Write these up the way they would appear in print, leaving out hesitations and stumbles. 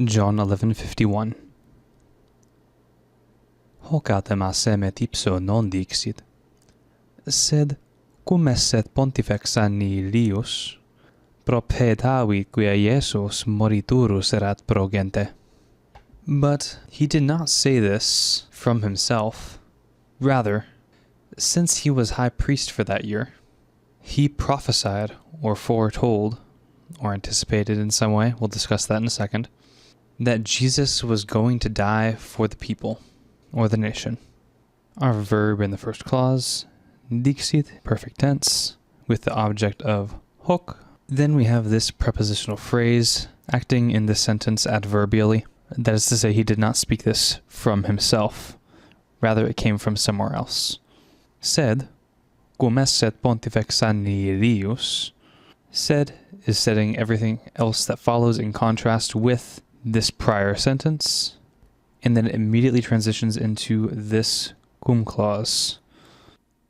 John 11:51. Hoc autem asemet ipso non dixit, sed cum esset pontifex annihilius, propedavit quia Iesus moriturus erat pro gente. But he did not say this from himself. Rather, since he was high priest for that year, he prophesied or foretold, or anticipated in some way, we'll discuss that in a second, that Jesus was going to die for the people, or the nation. Our verb in the first clause, dixit, perfect tense, with the object of hoc. Then we have this prepositional phrase acting in this sentence adverbially. That is to say, he did not speak this from himself. Rather, it came from somewhere else. Sed, cum esset pontifex annihilius. Sed is setting everything else that follows in contrast with this prior sentence, and then it immediately transitions into this cum clause.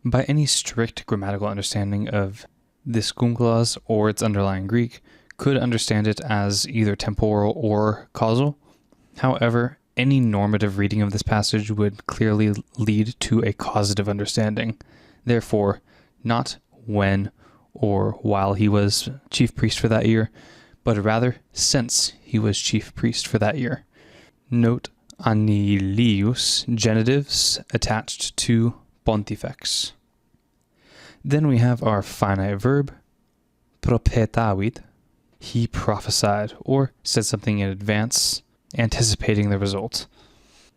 By any strict grammatical understanding of this cum clause or its underlying Greek, could understand it as either temporal or causal. However, any normative reading of this passage would clearly lead to a causative understanding. Therefore, not when or while he was chief priest for that year, but rather since he was chief priest for that year. Note annihilius, genitives attached to pontifex. Then we have our finite verb, propedavit. He prophesied or said something in advance, anticipating the result.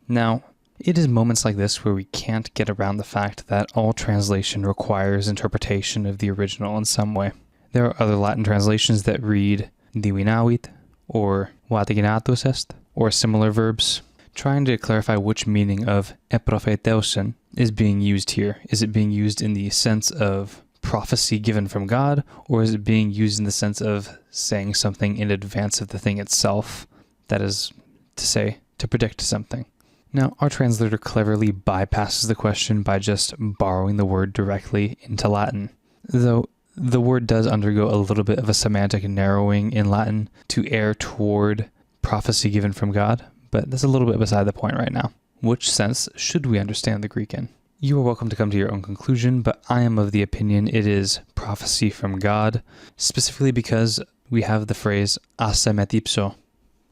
Now, it is moments like this where we can't get around the fact that all translation requires interpretation of the original in some way. There are other Latin translations that read divinavit or vaticinatus est, or similar verbs, trying to clarify which meaning of epropheteusen is being used here. Is it being used in the sense of prophecy given from God, or is it being used in the sense of saying something in advance of the thing itself? That is to say, to predict something. Now, our translator cleverly bypasses the question by just borrowing the word directly into Latin, though the word does undergo a little bit of a semantic narrowing in Latin to err toward prophecy given from God, but that's a little bit beside the point right now. Which sense should we understand the Greek in? You are welcome to come to your own conclusion, but I am of the opinion it is prophecy from God, specifically because we have the phrase asemet ipso,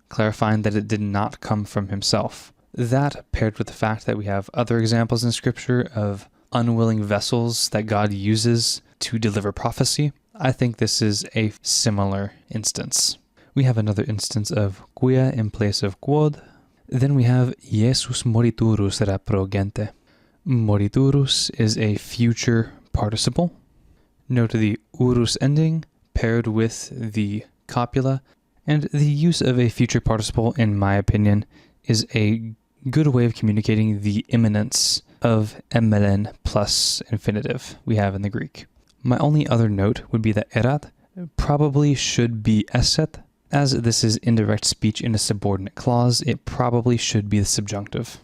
clarifying that it did not come from himself. That, paired with the fact that we have other examples in Scripture of unwilling vessels that God uses to deliver prophecy, I think this is a similar instance. We have another instance of quia in place of quod. Then we have Iesus moriturus erat pro gente. Moriturus is a future participle. Note the urus ending paired with the copula, and the use of a future participle, in my opinion, is a good way of communicating the imminence of emelen plus infinitive we have in the Greek. My only other note would be that erat probably should be esset. As this is indirect speech in a subordinate clause, it probably should be the subjunctive.